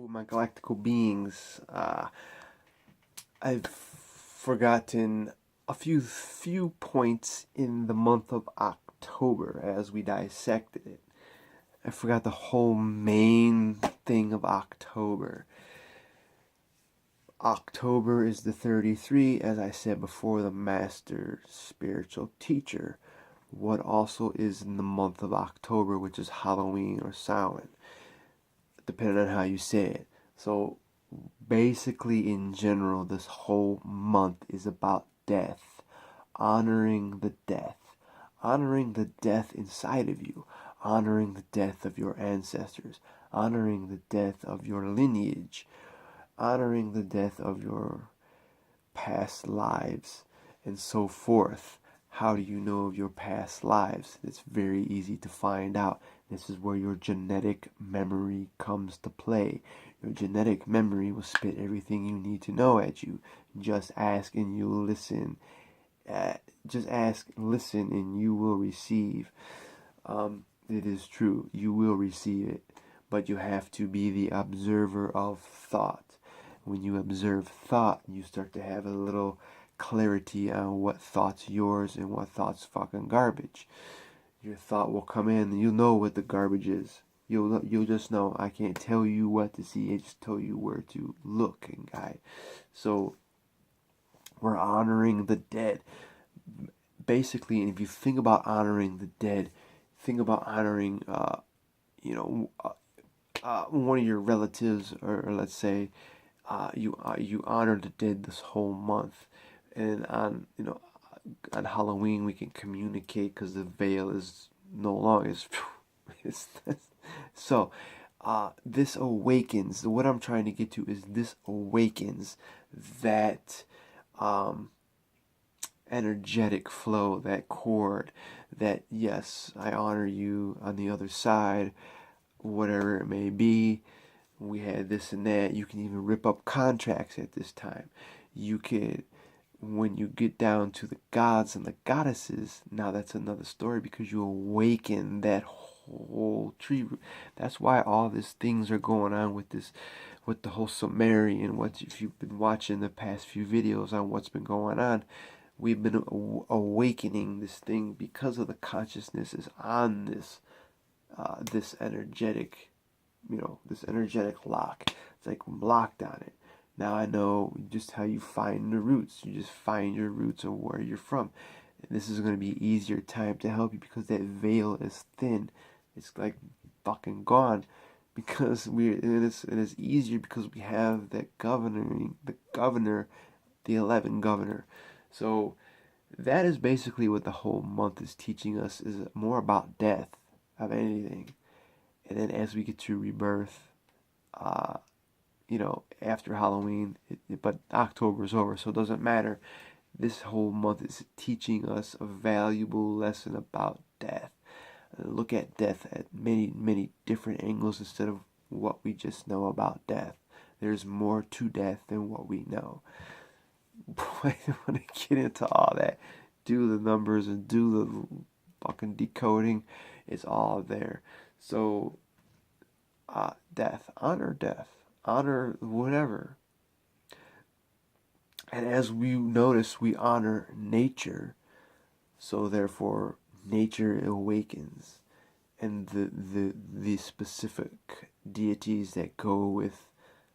my galactical beings. I've forgotten a few points in the month of October as we dissected it. I forgot the whole main thing of October. October is the 33, as I said before, the master spiritual teacher. What also is in the month of October, which is Halloween or Samhain, depending on how you say it. So basically, in general, this whole month is about death, honoring the death inside of you, honoring the death of your ancestors, honoring the death of your lineage, honoring the death of your past lives, and so forth. How do you know of your past lives? It's very easy to find out. This is where your genetic memory comes to play. Your genetic memory will spit everything you need to know at you. Just ask and you will listen. Just ask, listen, and you will receive. It is true. You will receive it. But you have to be the observer of thought. When you observe thought, you start to have a little clarity on what thought's yours and what thought's fucking garbage. Your thought will come in and you'll know what the garbage is. You'll just know. I can't tell you what to see. I just tell you where to look and guide. So we're honoring the dead. Basically, and if you think about honoring the dead, think about honoring, one of your relatives, or let's say, you honor the dead this whole month, and on Halloween we can communicate because the veil is no longer. So this awakens. What I'm trying to get to is this awakens that energetic flow, that chord, that yes, I honor you on the other side, whatever it may be. We had this and that. You can even rip up contracts at this time. You could, when you get down to the gods and the goddesses, now that's another story because you awaken that whole tree root. That's why all these things are going on with this, with the whole Sumerian. If you've been watching the past few videos on what's been going on, we've been awakening this thing because of the consciousness is on this, this energetic. This energetic lock. It's like I'm locked on it. Now I know just how you find the roots. You just find your roots of where you're from. And this is going to be an easier time to help you because that veil is thin. It's like fucking gone because it's easier because we have that the 11 governor. So that is basically what the whole month is teaching us, is more about death of anything. And then as we get to rebirth, after Halloween, but October is over, so it doesn't matter. This whole month is teaching us a valuable lesson about death. Look at death at many, many different angles instead of what we just know about death. There's more to death than what we know. Boy, I don't want to get into all that. Do the numbers and do the fucking decoding. It's all there. So, death, honor whatever. And as we notice, we honor nature. So therefore, nature awakens. And the specific deities that go with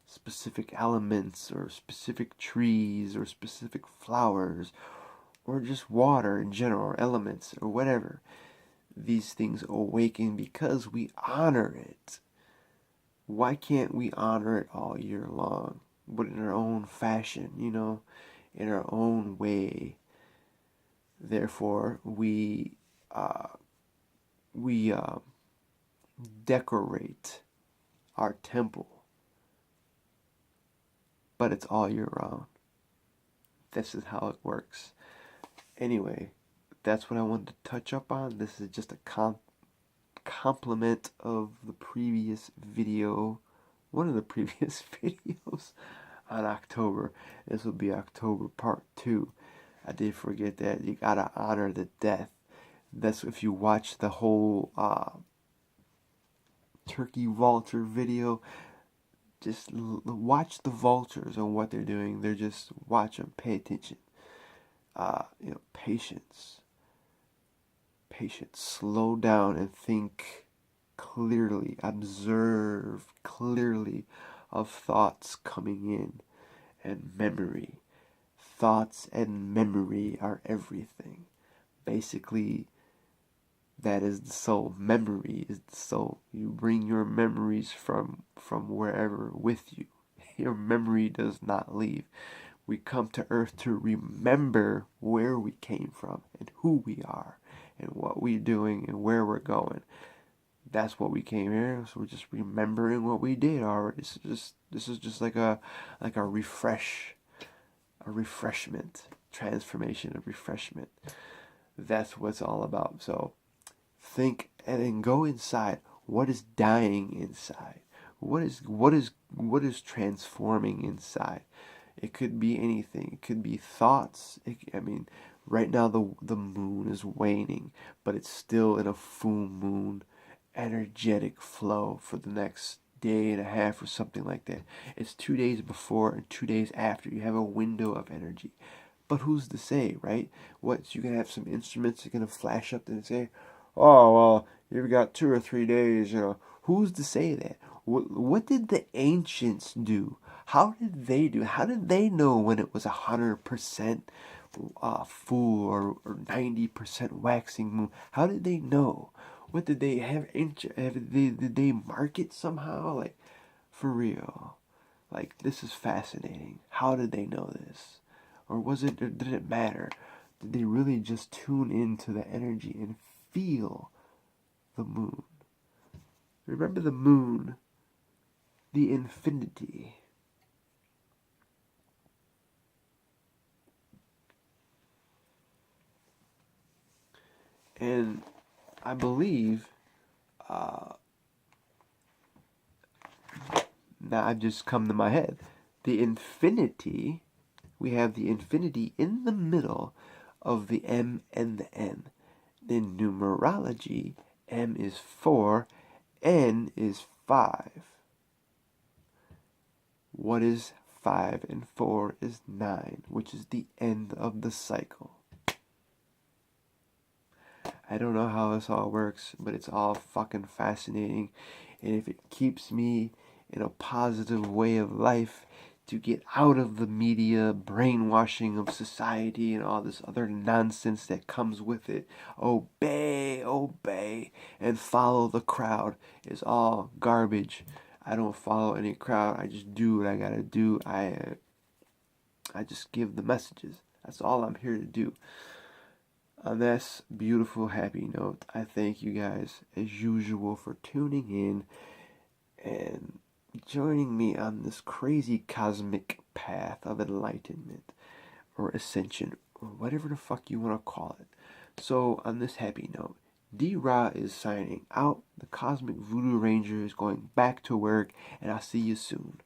specific elements or specific trees or specific flowers or just water in general or elements or whatever. These things awaken because we honor it. Why can't we honor it all year long, but in our own fashion, in our own way? Therefore, we decorate our temple, but it's all year round. This is how it works. Anyway, that's what I wanted to touch up on. This is just a complement of the previous video, one of the previous videos on October. This will be October part 2. I did forget that you gotta honor the death. That's if you watch the whole Turkey Vulture video. just watch the vultures and what they're doing. They're just watch them, pay attention. Patience. Patience. Slow down and think clearly. Observe clearly of thoughts coming in and memory. Thoughts and memory are everything. Basically, that is the soul. Memory is the soul. You bring your memories from wherever with you. Your memory does not leave. We come to earth to remember where we came from and who we are and what we're doing and where we're going. That's what we came here. So we're just remembering what we did already. This is just like a refreshment, transformation, a refreshment. That's what it's all about. So think and then go inside. What is dying inside? What is transforming inside? It could be anything. It could be thoughts. Right now the moon is waning, but it's still in a full moon energetic flow for the next day and a half or something like that. It's 2 days before and 2 days after. You have a window of energy. But who's to say, right? You can have some instruments that are going to flash up and say, oh, well, you've got 2 or 3 days, Who's to say that? What did the ancients do? How did they do? How did they know when it was 100% full or 90% waxing moon? How did they know? What did they have? Did they mark it somehow? Like, for real? Like, this is fascinating. How did they know this? Or did it matter? Did they really just tune into the energy and feel the moon? Remember the moon, the infinity. And I believe, now I've just come to my head, the infinity, we have the infinity in the middle of the M and the N. In numerology, M is 4, N is 5. What is 5 and 4 is 9, which is the end of the cycle. I don't know how this all works, but it's all fucking fascinating. And if it keeps me in a positive way of life to get out of the media brainwashing of society and all this other nonsense that comes with it, obey, and follow the crowd is all garbage. I don't follow any crowd. I just do what I gotta do. I just give the messages. That's all I'm here to do. On this beautiful, happy note, I thank you guys, as usual, for tuning in and joining me on this crazy cosmic path of enlightenment, or ascension, or whatever the fuck you want to call it. So, on this happy note, D-Ra is signing out. The Cosmic Voodoo Ranger is going back to work, and I'll see you soon.